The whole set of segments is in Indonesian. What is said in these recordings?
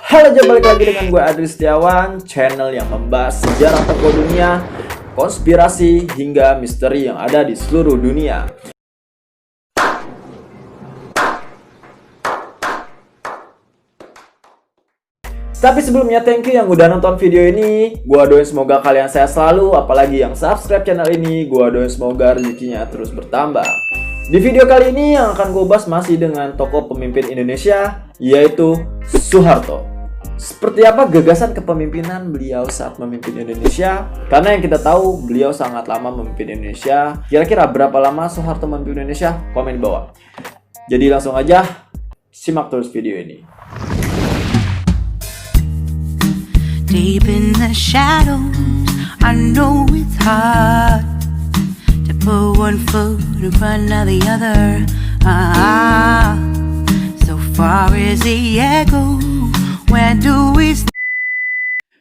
Halo, balik lagi dengan gue Adri Setiawan, channel yang membahas sejarah tokoh dunia, konspirasi, hingga misteri yang ada di seluruh dunia. Tapi sebelumnya, thank you yang udah nonton video ini. Gua doain semoga kalian sehat selalu, apalagi yang subscribe channel ini. Gua doain semoga rezekinya terus bertambah. Di video kali ini yang akan gue bahas masih dengan tokoh pemimpin Indonesia, yaitu Soeharto. Seperti apa gagasan kepemimpinan beliau saat memimpin Indonesia? Karena yang kita tahu, beliau sangat lama memimpin Indonesia. Kira-kira berapa lama Soeharto memimpin Indonesia? Komen di bawah. Jadi langsung aja, simak terus video ini. Deep in the shadows, I know it's hard to put one foot in front of the other. So far as the echo, where do we start?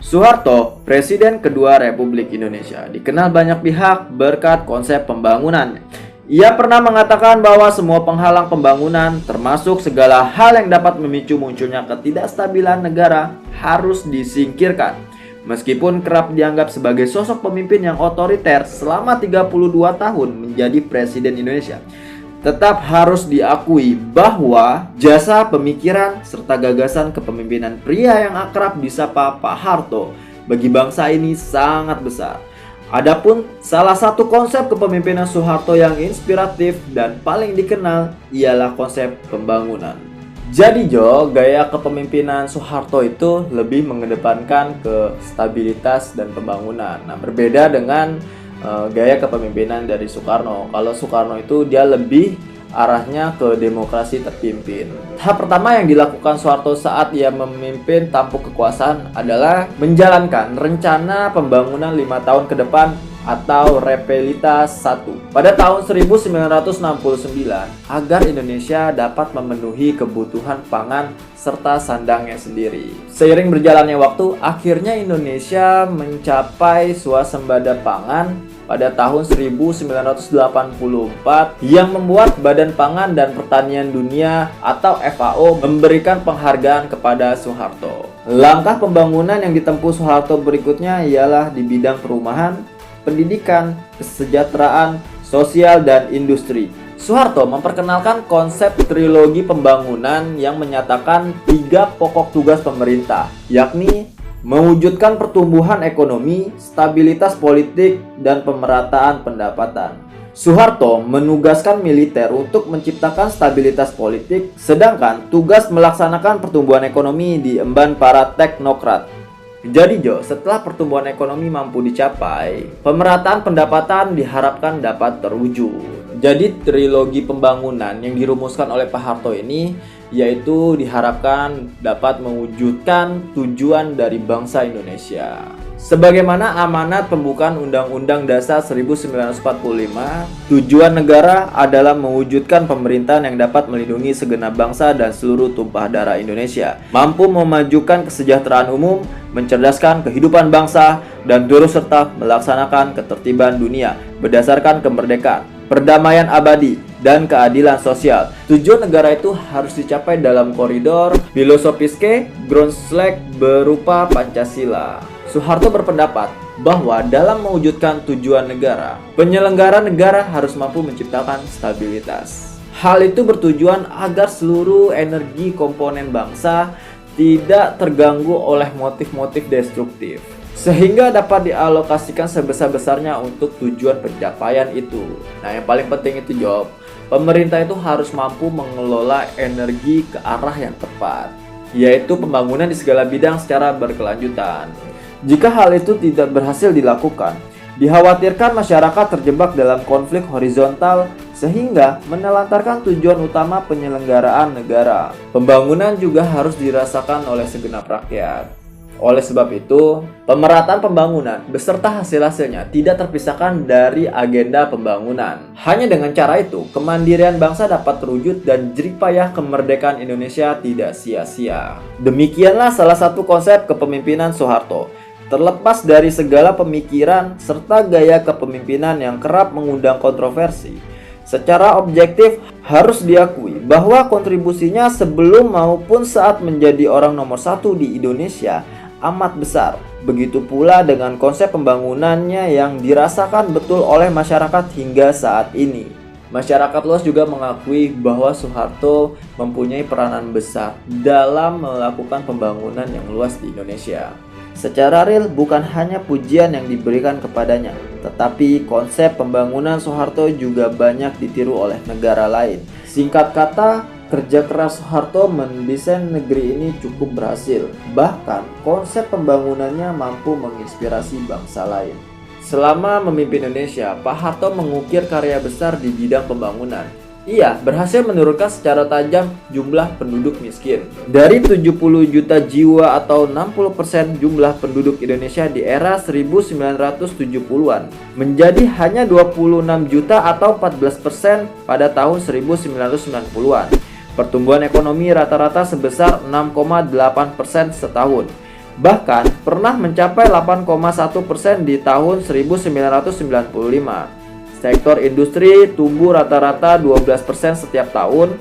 Soeharto, Presiden kedua Republik Indonesia, dikenal banyak pihak berkat konsep pembangunan. Ia pernah mengatakan bahwa semua penghalang pembangunan, termasuk segala hal yang dapat memicu munculnya ketidakstabilan negara, harus disingkirkan. Meskipun kerap dianggap sebagai sosok pemimpin yang otoriter selama 32 tahun menjadi Presiden Indonesia, tetap harus diakui bahwa jasa pemikiran serta gagasan kepemimpinan pria yang akrab disapa Pak Harto bagi bangsa ini sangat besar. Adapun salah satu konsep kepemimpinan Soeharto yang inspiratif dan paling dikenal ialah konsep pembangunan. Jadi gaya kepemimpinan Soeharto itu lebih mengedepankan ke stabilitas dan pembangunan. Nah, berbeda dengan gaya kepemimpinan dari Soekarno. Kalau Soekarno itu dia lebih arahnya ke demokrasi terpimpin. Tahap pertama yang dilakukan Soeharto saat ia memimpin tampuk kekuasaan adalah menjalankan rencana pembangunan 5 tahun ke depan atau Repelitas 1 pada tahun 1969 agar Indonesia dapat memenuhi kebutuhan pangan serta sandangnya sendiri. Seiring berjalannya waktu, akhirnya Indonesia mencapai swasembada pangan pada tahun 1984 yang membuat Badan Pangan dan Pertanian Dunia atau FAO memberikan penghargaan kepada Soeharto. Langkah pembangunan yang ditempuh Soeharto berikutnya ialah di bidang perumahan, pendidikan, kesejahteraan, sosial, dan industri. Soeharto memperkenalkan konsep trilogi pembangunan yang menyatakan 3 pokok tugas pemerintah, yakni mewujudkan pertumbuhan ekonomi, stabilitas politik, dan pemerataan pendapatan. Soeharto menugaskan militer untuk menciptakan stabilitas politik, sedangkan tugas melaksanakan pertumbuhan ekonomi diemban para teknokrat. Jadi setelah pertumbuhan ekonomi mampu dicapai, pemerataan pendapatan diharapkan dapat terwujud. Jadi trilogi pembangunan yang dirumuskan oleh Pak Harto ini yaitu diharapkan dapat mewujudkan tujuan dari bangsa Indonesia. Sebagaimana amanat pembukaan Undang-Undang Dasar 1945, tujuan negara adalah mewujudkan pemerintahan yang dapat melindungi segenap bangsa dan seluruh tumpah darah Indonesia, mampu memajukan kesejahteraan umum, mencerdaskan kehidupan bangsa, dan turut serta melaksanakan ketertiban dunia berdasarkan kemerdekaan, perdamaian abadi, dan keadilan sosial. Tujuan negara itu harus dicapai dalam koridor filosofiske Grundslag berupa Pancasila. Soeharto berpendapat bahwa dalam mewujudkan tujuan negara, penyelenggara negara harus mampu menciptakan stabilitas. Hal itu bertujuan agar seluruh energi komponen bangsa tidak terganggu oleh motif-motif destruktif, sehingga dapat dialokasikan sebesar-besarnya untuk tujuan pencapaian itu. Nah, yang paling penting itu pemerintah itu harus mampu mengelola energi ke arah yang tepat, yaitu pembangunan di segala bidang secara berkelanjutan. Jika hal itu tidak berhasil dilakukan, dikhawatirkan masyarakat terjebak dalam konflik horizontal sehingga menelantarkan tujuan utama penyelenggaraan negara. Pembangunan juga harus dirasakan oleh segenap rakyat. Oleh sebab itu, pemerataan pembangunan beserta hasil-hasilnya tidak terpisahkan dari agenda pembangunan. Hanya dengan cara itu, kemandirian bangsa dapat terwujud dan jeripayah kemerdekaan Indonesia tidak sia-sia. Demikianlah salah satu konsep kepemimpinan Soeharto. Terlepas dari segala pemikiran serta gaya kepemimpinan yang kerap mengundang kontroversi, Secara objektif, harus diakui bahwa kontribusinya sebelum maupun saat menjadi orang nomor satu di Indonesia amat besar. Begitu pula dengan konsep pembangunannya yang dirasakan betul oleh masyarakat hingga saat ini. Masyarakat luas juga mengakui bahwa Soeharto mempunyai peranan besar dalam melakukan pembangunan yang luas di Indonesia. Secara real, bukan hanya pujian yang diberikan kepadanya, tetapi konsep pembangunan Soeharto juga banyak ditiru oleh negara lain. Singkat kata, kerja keras Soeharto mendesain negeri ini cukup berhasil. Bahkan, konsep pembangunannya mampu menginspirasi bangsa lain. Selama memimpin Indonesia, Pak Harto mengukir karya besar di bidang pembangunan. Ia berhasil menurunkan secara tajam jumlah penduduk miskin. Dari 70 juta jiwa atau 60% jumlah penduduk Indonesia di era 1970-an menjadi hanya 26 juta atau 14% pada tahun 1990-an. Pertumbuhan ekonomi rata-rata sebesar 6,8% setahun. Bahkan pernah mencapai 8,1% di tahun 1995. Sektor industri tumbuh rata-rata 12% setiap tahun.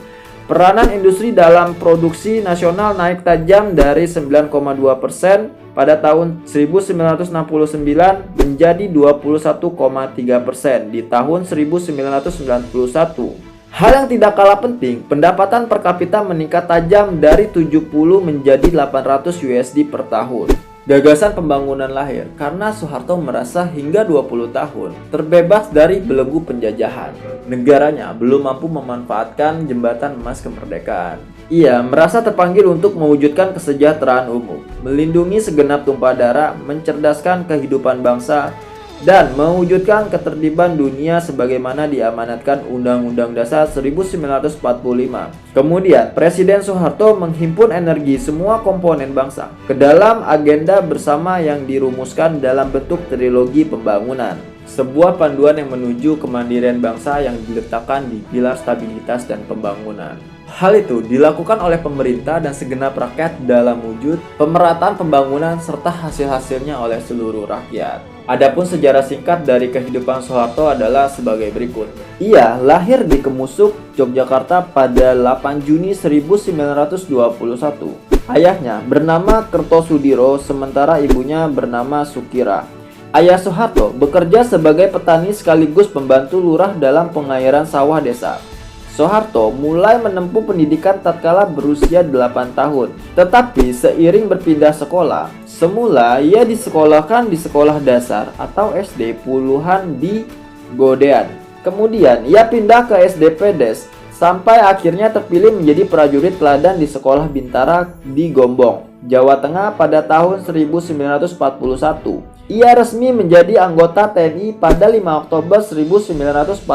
Peranan industri dalam produksi nasional naik tajam dari 9,2% pada tahun 1969 menjadi 21,3% di tahun 1991. Hal yang tidak kalah penting, pendapatan per kapita meningkat tajam dari 70 menjadi 800 USD per tahun. Gagasan pembangunan lahir karena Soeharto merasa hingga 20 tahun terbebas dari belenggu penjajahan. Negaranya belum mampu memanfaatkan jembatan emas kemerdekaan. Ia merasa terpanggil untuk mewujudkan kesejahteraan umum, melindungi segenap tumpah darah, mencerdaskan kehidupan bangsa, dan mewujudkan ketertiban dunia sebagaimana diamanatkan Undang-Undang Dasar 1945. Kemudian, Presiden Soeharto menghimpun energi semua komponen bangsa ke dalam agenda bersama yang dirumuskan dalam bentuk trilogi pembangunan. Sebuah panduan yang menuju kemandirian bangsa yang diletakkan di pilar stabilitas dan pembangunan. Hal itu dilakukan oleh pemerintah dan segenap rakyat dalam wujud pemerataan pembangunan serta hasil-hasilnya oleh seluruh rakyat. Adapun sejarah singkat dari kehidupan Soeharto adalah sebagai berikut. Ia lahir di Kemusuk, Yogyakarta pada 8 Juni 1921. Ayahnya bernama Kertosudiro, sementara ibunya bernama Sukira. Ayah Soeharto bekerja sebagai petani sekaligus pembantu lurah dalam pengairan sawah desa. Soeharto mulai menempuh pendidikan tatkala berusia 8 tahun. Tetapi seiring berpindah sekolah, semula ia disekolahkan di sekolah dasar atau SD Puluhan di Godean. Kemudian ia pindah ke SD Pedes sampai akhirnya terpilih menjadi prajurit teladan di Sekolah Bintara di Gombong, Jawa Tengah pada tahun 1941. Ia resmi menjadi anggota TNI pada 5 Oktober 1945.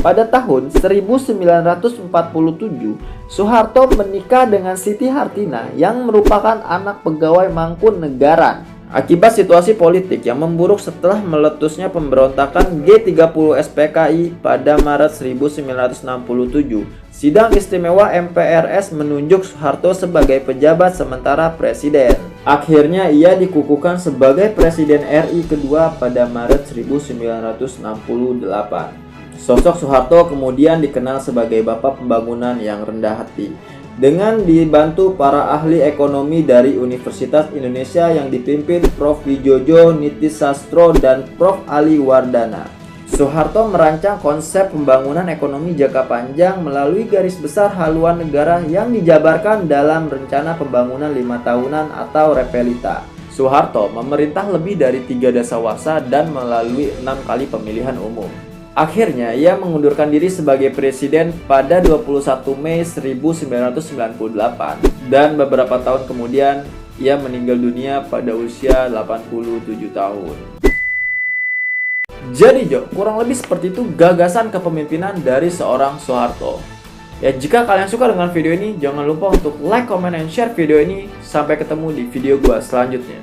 Pada tahun 1947, Soeharto menikah dengan Siti Hartina yang merupakan anak pegawai Mangkunegaran. Akibat situasi politik yang memburuk setelah meletusnya pemberontakan G30 SPKI pada Maret 1967, Sidang Istimewa MPRS menunjuk Soeharto sebagai pejabat sementara presiden. Akhirnya ia dikukuhkan sebagai Presiden RI kedua pada Maret 1968. Sosok Soeharto kemudian dikenal sebagai bapak pembangunan yang rendah hati. Dengan dibantu para ahli ekonomi dari Universitas Indonesia yang dipimpin Prof. Wijojo Nitisastro dan Prof. Ali Wardana, Soeharto merancang konsep pembangunan ekonomi jangka panjang melalui garis besar haluan negara yang dijabarkan dalam Rencana Pembangunan 5 Tahunan atau Repelita. Soeharto memerintah lebih dari 3 dasawarsa dan melalui 6 kali pemilihan umum. Akhirnya ia mengundurkan diri sebagai presiden pada 21 Mei 1998 dan beberapa tahun kemudian ia meninggal dunia pada usia 87 tahun. Jadi Jo, kurang lebih seperti itu gagasan kepemimpinan dari seorang Soeharto. Ya, jika kalian suka dengan video ini, jangan lupa untuk like, comment, and share video ini. Sampai ketemu di video gua selanjutnya.